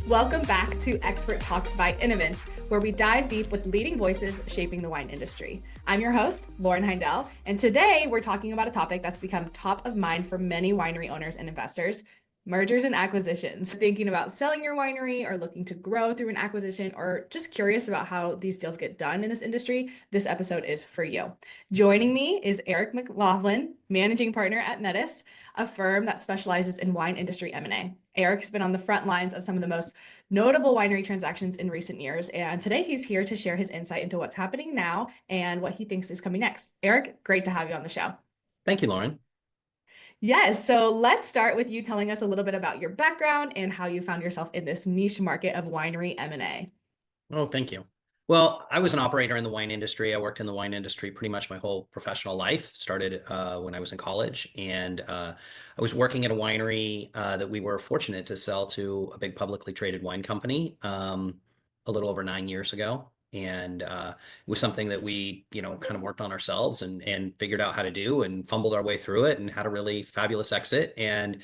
Welcome back to Expert Talks by InnoVint, where we dive deep with leading voices shaping the wine industry. I'm your host, Lauren Heindel, and today we're talking about a topic that's become top of mind for many winery owners and investors: mergers and acquisitions. Thinking about selling your winery or looking to grow through an acquisition, or just curious about how these deals get done in this industry, this episode is for you. Joining me is Erik McLaughlin, managing partner at METIS, a firm that specializes in wine industry M&A. Erik's been on the front lines of some of the most notable winery transactions in recent years, and today he's here to share his insight into what's happening now and what he thinks is coming next. Erik, great to have you on the show. Thank you, Lauren. Yes, so let's start with you telling us a little bit about your background and how you found yourself in this niche market of winery M&A. Oh, thank you. Well, I was an operator in the wine industry. I worked in the wine industry pretty much my whole professional life. Started when I was in college, and I was working at a winery that we were fortunate to sell to a big publicly traded wine company a little over 9 years ago. And it was something that we, kind of worked on ourselves and figured out how to do and fumbled our way through it and had a really fabulous exit. And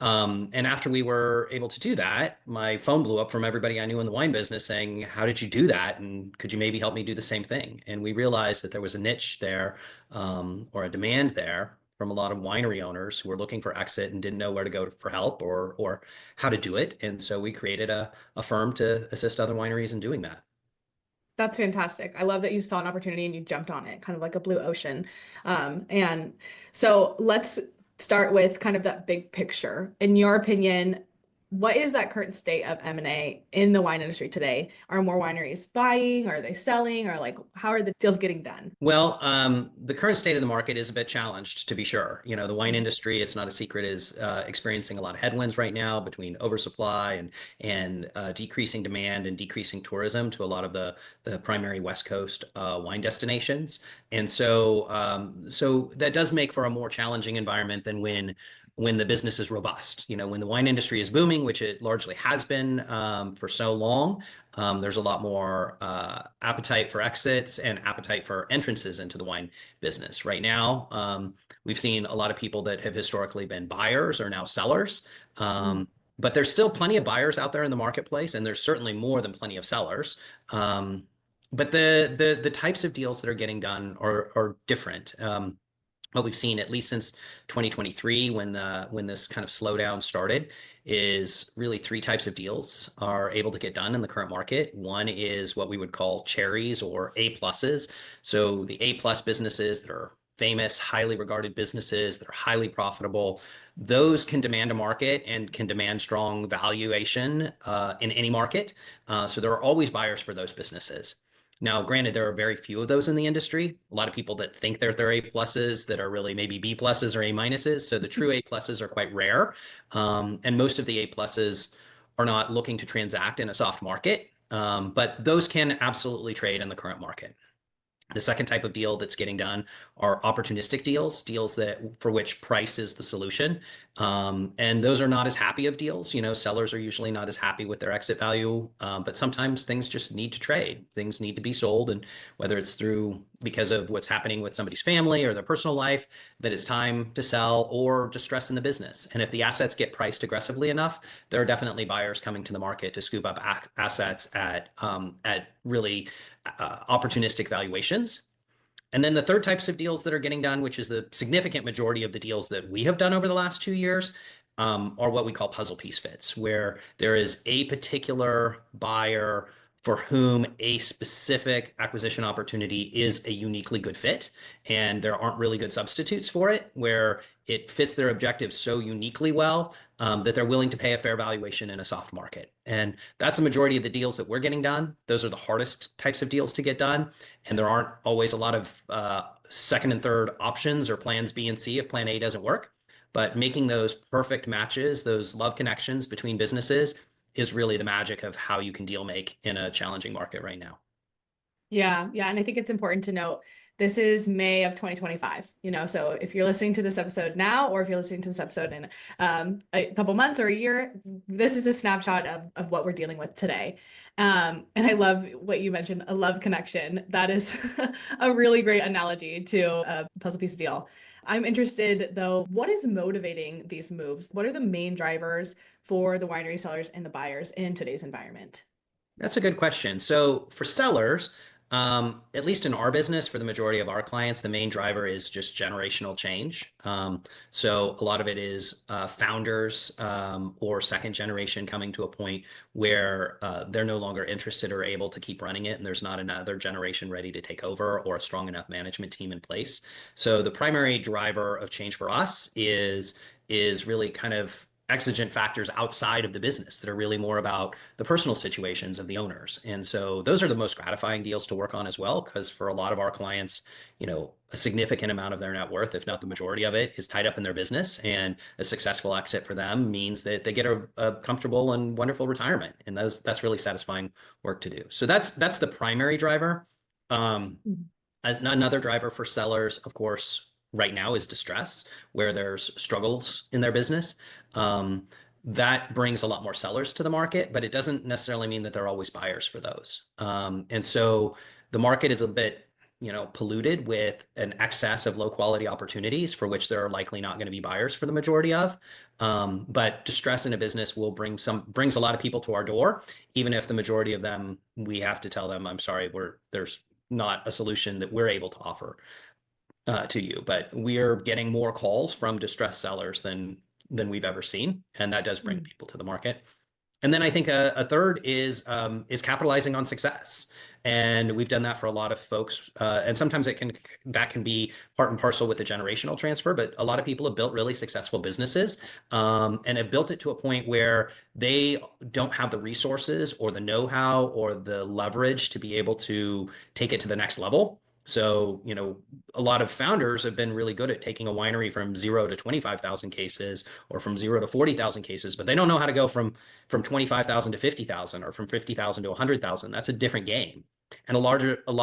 after we were able to do that, my phone blew up from everybody I knew in the wine business saying, "How did you do that? And could you maybe help me do the same thing?" And we realized that there was a niche there, or a demand there from a lot of winery owners who were looking for exit and didn't know where to go for help or how to do it. And so we created a firm to assist other wineries in doing that. That's fantastic. I love that you saw an opportunity and you jumped on it, kind of like a blue ocean. And so let's start with kind of that big picture. In your opinion, what is that current state of M&A in the wine industry today? Are more wineries buying? Are they selling? Or like, how are the deals getting done? Well, the current state of the market is a bit challenged, to be sure. The wine industry, it's not a secret, is experiencing a lot of headwinds right now between oversupply and decreasing demand and decreasing tourism to a lot of the primary West Coast wine destinations. And so that does make for a more challenging environment than when the business is robust. When the wine industry is booming, which it largely has been for so long, there's a lot more appetite for exits and appetite for entrances into the wine business. Right now, we've seen a lot of people that have historically been buyers are now sellers. But there's still plenty of buyers out there in the marketplace, and there's certainly more than plenty of sellers. But the types of deals that are getting done are different. What we've seen, at least since 2023, when this kind of slowdown started, is really three types of deals are able to get done in the current market. One is what we would call cherries or A pluses. So the A plus businesses that are famous, highly regarded businesses that are highly profitable, those can demand a market and can demand strong valuation in any market. So there are always buyers for those businesses. Now, granted, there are very few of those in the industry. A lot of people that think they're A pluses that are really maybe B pluses or A minuses. So the true A pluses are quite rare. And most of the A pluses are not looking to transact in a soft market. But those can absolutely trade in the current market. The second type of deal that's getting done are opportunistic deals that for which price is the solution. And those are not as happy of deals. Sellers are usually not as happy with their exit value, but sometimes things just need to trade. Things need to be sold. And whether it's because of what's happening with somebody's family or their personal life, that it's time to sell, or distress in the business. And if the assets get priced aggressively enough, there are definitely buyers coming to the market to scoop up assets at really opportunistic valuations. And then the third types of deals that are getting done, which is the significant majority of the deals that we have done over the last 2 years, are what we call puzzle piece fits, where there is a particular buyer for whom a specific acquisition opportunity is a uniquely good fit, and there aren't really good substitutes for it, where it fits their objectives so uniquely well that they're willing to pay a fair valuation in a soft market. And that's the majority of the deals that we're getting done. Those are the hardest types of deals to get done. And there aren't always a lot of second and third options or plans B and C if plan A doesn't work. But making those perfect matches, those love connections between businesses, is really the magic of how you can deal make in a challenging market right now. Yeah. And I think it's important to note this is May of 2025, so if you're listening to this episode now, or if you're listening to this episode in a couple months or a year, this is a snapshot of what we're dealing with today. And I love what you mentioned, a love connection. That is a really great analogy to a puzzle piece deal. I'm interested though, what is motivating these moves? What are the main drivers for the winery sellers and the buyers in today's environment? That's a good question. So for sellers, at least in our business, for the majority of our clients, the main driver is just generational change. So a lot of it is founders or second generation coming to a point where they're no longer interested or able to keep running it, and there's not another generation ready to take over or a strong enough management team in place. So the primary driver of change for us is really kind of exigent factors outside of the business that are really more about the personal situations of the owners. And so those are the most gratifying deals to work on as well, because for a lot of our clients, a significant amount of their net worth, if not the majority of it, is tied up in their business. And a successful exit for them means that they get a comfortable and wonderful retirement. And that's really satisfying work to do. So that's the primary driver. Another driver for sellers, of course, right now is distress, where there's struggles in their business. That brings a lot more sellers to the market, but it doesn't necessarily mean that they're always buyers for those. And so the market is a bit, polluted with an excess of low quality opportunities for which there are likely not going to be buyers for the majority of. But distress in a business will brings a lot of people to our door, even if the majority of them, we have to tell them, I'm sorry, there's not a solution that we're able to offer to you. But we're getting more calls from distressed sellers than we've ever seen, and that does bring people to the market. And then I think a third is capitalizing on success, and we've done that for a lot of folks. And sometimes that can be part and parcel with the generational transfer. But a lot of people have built really successful businesses, and have built it to a point where they don't have the resources or the know-how or the leverage to be able to take it to the next level. So, a lot of founders have been really good at taking a winery from 0 to 25,000 cases or from 0 to 40,000 cases, but they don't know how to go from 25,000 to 50,000 or from 50,000 to 100,000. That's a different game. And a lot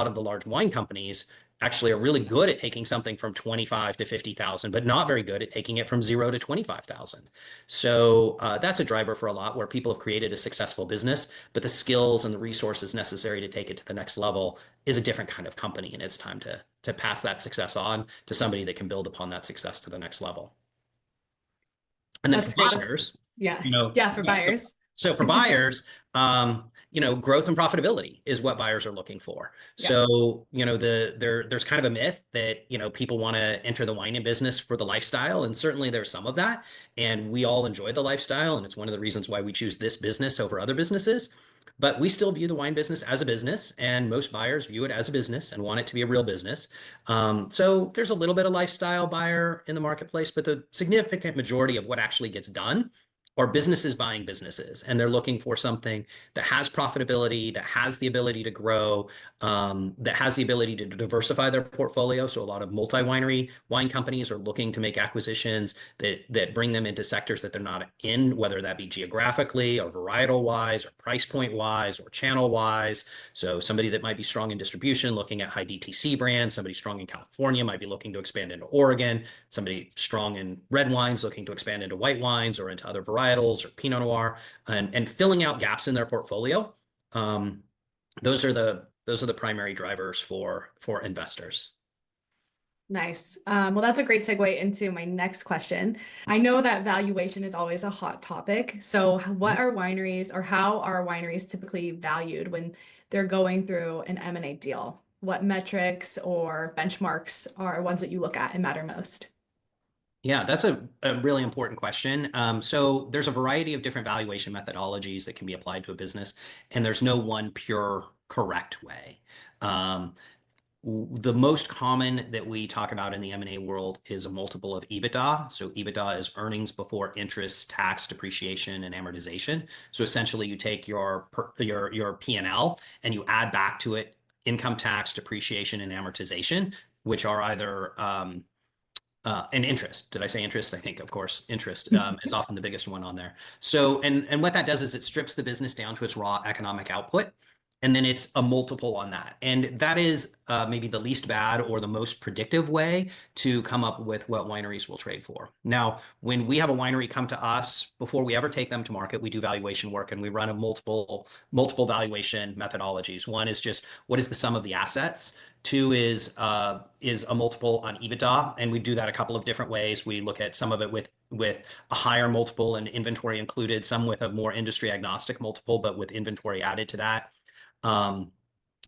of the large wine companies actually are really good at taking something from 25 to 50,000, but not very good at taking it from 0 to 25,000. So that's a driver for a lot, where people have created a successful business, but the skills and the resources necessary to take it to the next level is a different kind of company. And it's time to pass that success on to somebody that can build upon that success to the next level. And then That's for great. buyers, Yeah. Yeah, for buyers. So for buyers, growth and profitability is what buyers are looking for. Yeah. So, there's kind of a myth that, people want to enter the wine business for the lifestyle. And certainly there's some of that. And we all enjoy the lifestyle. And it's one of the reasons why we choose this business over other businesses. But we still view the wine business as a business, and most buyers view it as a business and want it to be a real business. So there's a little bit of lifestyle buyer in the marketplace, but the significant majority of what actually gets done are businesses buying businesses, and they're looking for something that has profitability, that has the ability to grow, that has the ability to diversify their portfolio. So a lot of multi-winery wine companies are looking to make acquisitions that bring them into sectors that they're not in, whether that be geographically or varietal wise or price point wise or channel wise. So somebody that might be strong in distribution, looking at high DTC brands, somebody strong in California might be looking to expand into Oregon, somebody strong in red wines looking to expand into white wines or into other varietals or Pinot Noir, and filling out gaps in their portfolio. Those are the primary drivers for investors. Nice. Well, that's a great segue into my next question. I know that valuation is always a hot topic. So what are wineries, or how are wineries typically valued when they're going through an M&A deal? What metrics or benchmarks are ones that you look at and matter most? Yeah, that's a really important question. So there's a variety of different valuation methodologies that can be applied to a business, and there's no one pure correct way. The most common that we talk about in the M&A world is a multiple of EBITDA. So EBITDA is earnings before interest, tax, depreciation, and amortization. So essentially, you take your P&L and you add back to it income tax, depreciation, and amortization, which are either and interest. Did I say interest? I think, of course, interest is often the biggest one on there. So, and what that does is it strips the business down to its raw economic output. and then it's a multiple on that. And that is maybe the least bad or the most predictive way to come up with what wineries will trade for. Now, when we have a winery come to us, before we ever take them to market, we do valuation work and we run a multiple valuation methodologies. One is just what is the sum of the assets. Two is a multiple on EBITDA, and we do that a couple of different ways. We look at some of it with a higher multiple and inventory included, some with a more industry agnostic multiple, but with inventory added to that. Um,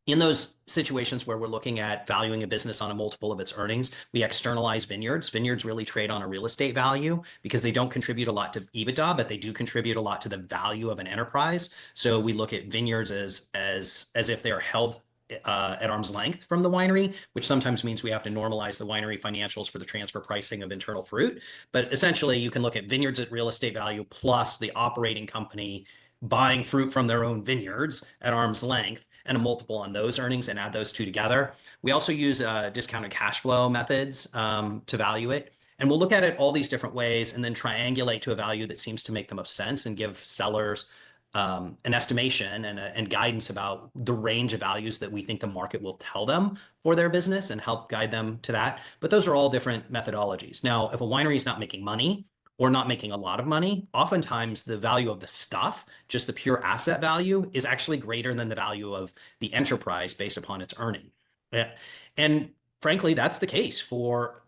in those situations where we're looking at valuing a business on a multiple of its earnings, we externalize vineyards. Vineyards really trade on a real estate value because they don't contribute a lot to EBITDA, but they do contribute a lot to the value of an enterprise. So we look at vineyards as if they are held at arm's length from the winery, which sometimes means we have to normalize the winery financials for the transfer pricing of internal fruit. But essentially, you can look at vineyards at real estate value plus the operating company buying fruit from their own vineyards at arm's length and a multiple on those earnings and add those two together. We also use discounted cash flow methods to value it. And we'll look at it all these different ways and then triangulate to a value that seems to make the most sense and give sellers an estimation and guidance about the range of values that we think the market will tell them for their business and help guide them to that. But those are all different methodologies. Now, if a winery is not making money or not making a lot of money, oftentimes the value of the stuff, just the pure asset value, is actually greater than the value of the enterprise based upon its earning. Yeah. And frankly, that's the case for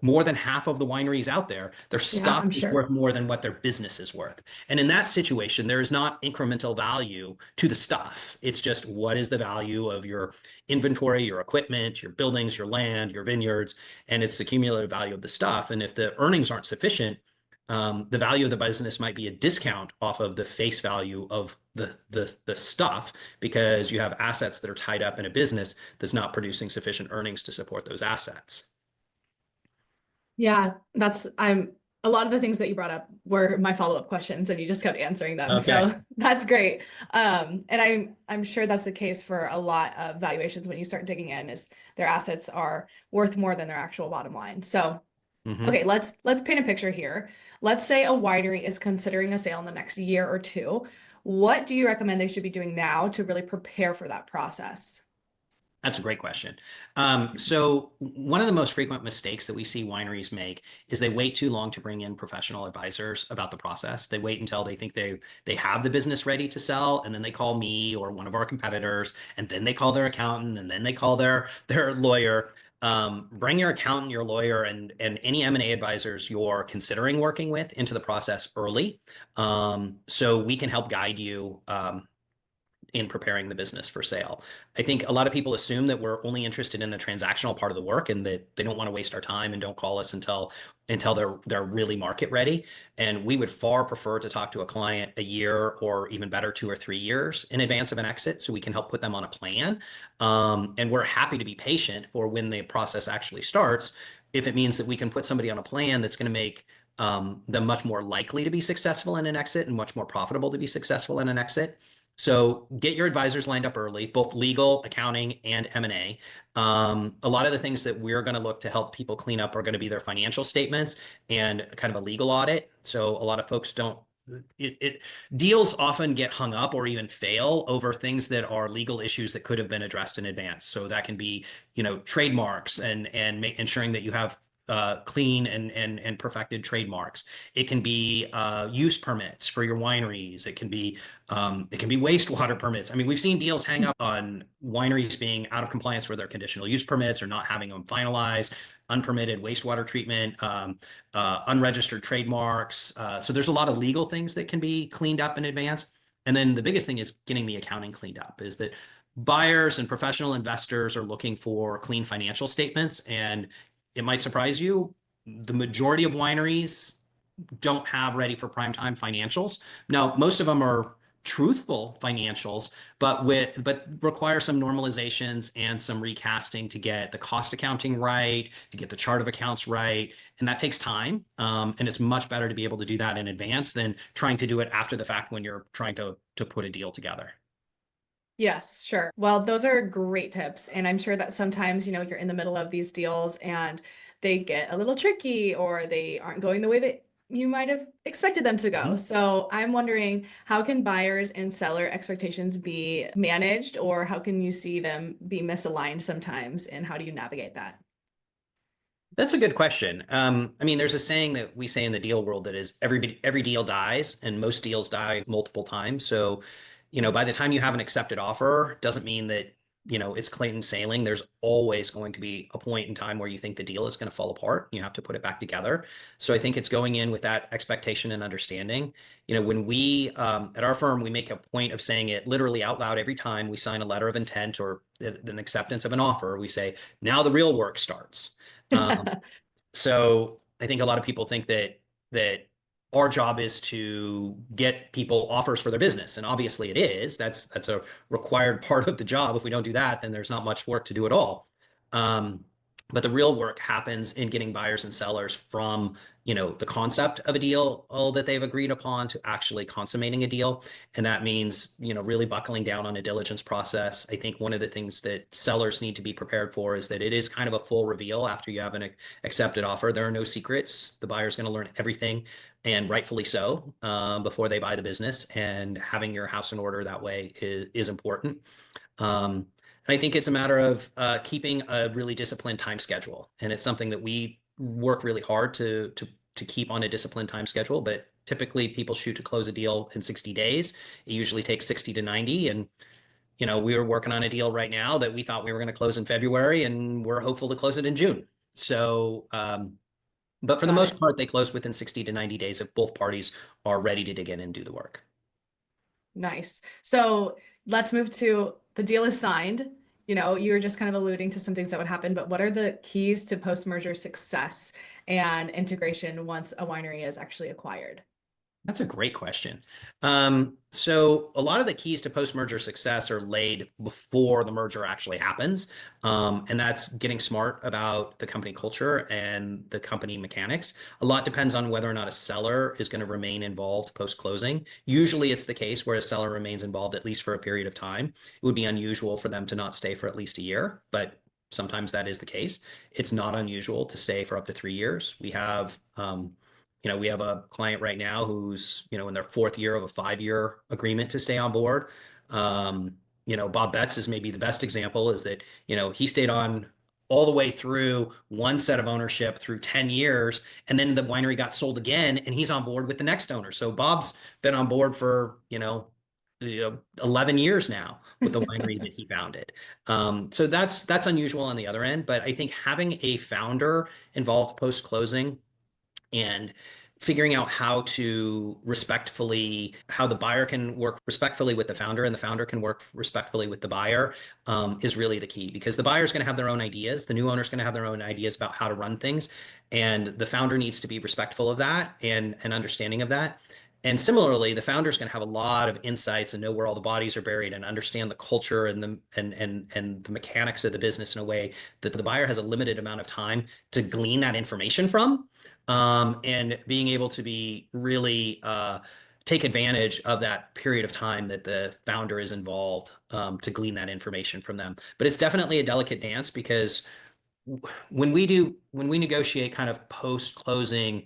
more than half of the wineries out there. Their Yeah, stuff I'm is sure. worth more than what their business is worth. And in that situation, there is not incremental value to the stuff. It's just what is the value of your inventory, your equipment, your buildings, your land, your vineyards, and it's the cumulative value of the stuff. And if the earnings aren't sufficient, the value of the business might be a discount off of the face value of the stuff because you have assets that are tied up in a business that's not producing sufficient earnings to support those assets. Yeah, I'm a lot of the things that you brought up were my follow-up questions and you just kept answering them. Okay. So that's great. And I'm sure that's the case for a lot of valuations when you start digging in is their assets are worth more than their actual bottom line. So Mm-hmm. okay, let's paint a picture here. Let's say a winery is considering a sale in the next year or two. What do you recommend they should be doing now to really prepare for that process? That's a great question. So one of the most frequent mistakes that we see wineries make is they wait too long to bring in professional advisors about the process. They wait until they think they have the business ready to sell, and then they call me or one of our competitors, and then they call their accountant, and then they call their lawyer. Bring your accountant, your lawyer, and any M&A advisors you're considering working with into the process early, so we can help guide you. In preparing the business for sale. I think a lot of people assume that we're only interested in the transactional part of the work and that they don't want to waste our time and don't call us until they're really market ready. And we would far prefer to talk to a client a year or even better 2 or 3 years in advance of an exit so we can help put them on a plan. And we're happy to be patient for when the process actually starts if it means that we can put somebody on a plan that's going to make them much more likely to be successful in an exit and much more profitable to be successful in an exit. So get your advisors lined up early, both legal, accounting, and M&A. A lot of the things that we're going to look to help people clean up are going to be their financial statements and kind of a legal audit. So a lot of folks don't. Deals often get hung up or even fail over things that are legal issues that could have been addressed in advance. So that can be, trademarks and ensuring that you have clean and perfected trademarks. It can be use permits for your wineries. It can be wastewater permits. I mean, we've seen deals hang up on wineries being out of compliance with their conditional use permits or not having them finalized, unpermitted wastewater treatment, unregistered trademarks. So there's a lot of legal things that can be cleaned up in advance. And then the biggest thing is getting the accounting cleaned up, is that buyers and professional investors are looking for clean financial statements. And it might surprise you, the majority of wineries don't have ready for prime time financials. Now, most of them are truthful financials, but require some normalizations and some recasting to get the cost accounting right, to get the chart of accounts right, and that takes time. And it's much better to be able to do that in advance than trying to do it after the fact when you're trying to put a deal together. Yes, sure. Well, those are great tips. And I'm sure that sometimes, you're in the middle of these deals and they get a little tricky or they aren't going the way that you might have expected them to go. Mhm. So I'm wondering, how can buyers and seller expectations be managed, or how can you see them be misaligned sometimes, and how do you navigate that? That's a good question. I mean, there's a saying that we say in the deal world that is every deal dies, and most deals die multiple times. So, by the time you have an accepted offer, doesn't mean that, it's clean sailing. There's always going to be a point in time where you think the deal is going to fall apart. You have to put it back together. So I think it's going in with that expectation and understanding. When we at our firm, we make a point of saying it literally out loud every time we sign a letter of intent or an acceptance of an offer. We say, now the real work starts. So I think a lot of people think that our job is to get people offers for their business, and obviously it is. That's a required part of the job. If we don't do that, then there's not much work to do at all. Um, but the real work happens in getting buyers and sellers from, the concept of a deal, all that they've agreed upon, to actually consummating a deal. And that means, really buckling down on a diligence process. I think one of the things that sellers need to be prepared for is that it is kind of a full reveal after you have an accepted offer. There are no secrets. The buyer's going to learn everything, and rightfully so, before they buy the business. And having your house in order that way is important. And I think it's a matter of keeping a really disciplined time schedule, and it's something that we work really hard to keep on a disciplined time schedule. But typically, people shoot to close a deal in 60 days. It usually takes 60 to 90, and we were working on a deal right now that we thought we were going to close in February, and we're hopeful to close it in June. So, but for the Got most it. part, they close within 60 to 90 days if both parties are ready to dig in and do the work. Nice. So let's move to the deal is signed. You were just kind of alluding to some things that would happen, but what are the keys to post-merger success and integration once a winery is actually acquired? That's a great question. So a lot of the keys to post-merger success are laid before the merger actually happens. And that's getting smart about the company culture and the company mechanics. A lot depends on whether or not a seller is going to remain involved post-closing. Usually it's the case where a seller remains involved at least for a period of time. It would be unusual for them to not stay for at least a year, but sometimes that is the case. It's not unusual to stay for up to 3 years. We have a client right now who's, in their fourth year of a 5-year agreement to stay on board. Bob Betts is maybe the best example, is that, he stayed on all the way through one set of ownership through 10 years, and then the winery got sold again, and he's on board with the next owner. So Bob's been on board for, 11 years now with the winery that he founded. So that's unusual on the other end, but I think having a founder involved post closing and figuring out how the buyer can work respectfully with the founder and the founder can work respectfully with the buyer, is really the key, because the buyer is going to have their own ideas. The new owner is going to have their own ideas about how to run things. And the founder needs to be respectful of that and understanding of that. And similarly, the founder is going to have a lot of insights and know where all the bodies are buried and understand the culture and the mechanics of the business in a way that the buyer has a limited amount of time to glean that information from, and being able to be really take advantage of that period of time that the founder is involved, to glean that information from them. But it's definitely a delicate dance, because when we negotiate kind of post closing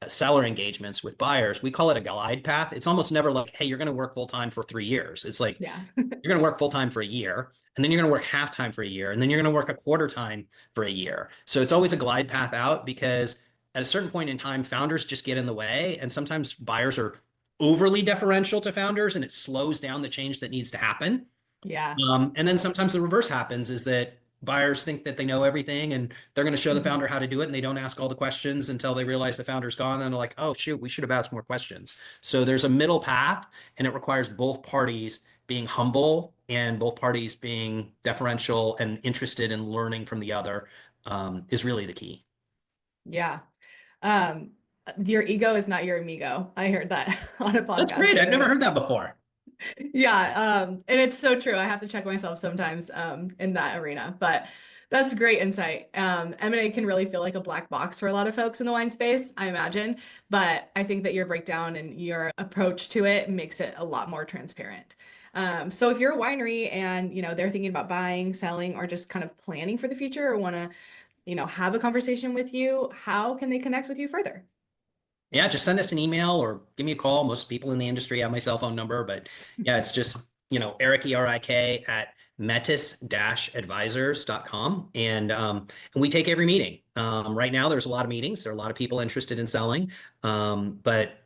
seller engagements with buyers, we call it a glide path. It's almost never like, hey, you're going to work full time for 3 years. It's like, Yeah. you're going to work full time for a year, and then you're going to work half time for a year, and then you're going to work a quarter time for a year. So it's always a glide path out, because at a certain point in time, founders just get in the way, and sometimes buyers are overly deferential to founders, and it slows down the change that needs to happen. Yeah. And then sometimes the reverse happens, is that buyers think that they know everything and they're going to show the Mhm. founder how to do it, and they don't ask all the questions until they realize the founder's gone, and they're like, oh shoot, we should have asked more questions. So there's a middle path, and it requires both parties being humble and both parties being deferential and interested in learning from the other, is really the key. Yeah. Um, your ego is not your amigo. I heard that on a That's podcast great. the I've other never day. heard that before. Yeah, and it's so true. I have to check myself sometimes in that arena, but that's great insight. M&A can really feel like a black box for a lot of folks in the wine space, I imagine, but I think that your breakdown and your approach to it makes it a lot more transparent. So if you're a winery and they're thinking about buying, selling, or just kind of planning for the future, or want to have a conversation with you, how can they connect with you further? Yeah, just send us an email or give me a call. Most people in the industry have my cell phone number, but yeah, it's just, Erik, Erik at metis-advisors.com. And we take every meeting. Right now, there's a lot of meetings. There are a lot of people interested in selling. But,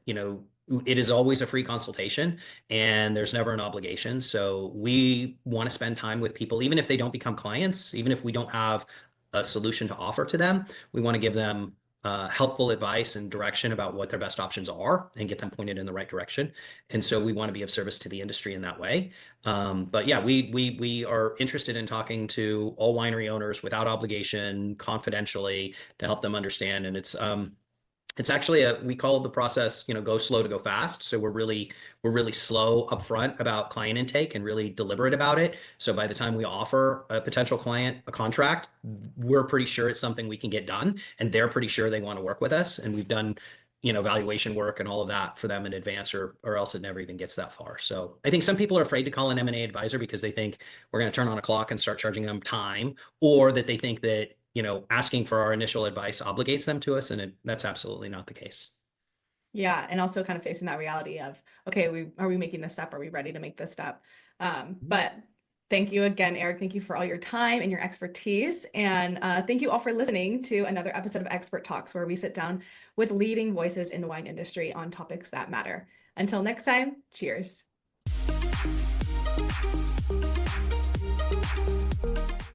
it is always a free consultation and there's never an obligation. So we want to spend time with people, even if they don't become clients, even if we don't have a solution to offer to them, we want to give them helpful advice and direction about what their best options are and get them pointed in the right direction. And so we want to be of service to the industry in that way. But yeah, we are interested in talking to all winery owners without obligation, confidentially, to help them understand. And it's actually we call the process, go slow to go fast. So we're really slow upfront about client intake and really deliberate about it. So by the time we offer a potential client a contract, we're pretty sure it's something we can get done, and they're pretty sure they want to work with us. And we've done, valuation work and all of that for them in advance, or else it never even gets that far. So I think some people are afraid to call an M&A advisor because they think we're going to turn on a clock and start charging them time, or that they think that asking for our initial advice obligates them to us, and that's absolutely not the case. Yeah, and also kind of facing that reality of, okay, are we making this step? Are we ready to make this step? But thank you again, Erik. Thank you for all your time and your expertise. And thank you all for listening to another episode of Expert Talks, where we sit down with leading voices in the wine industry on topics that matter. Until next time, cheers.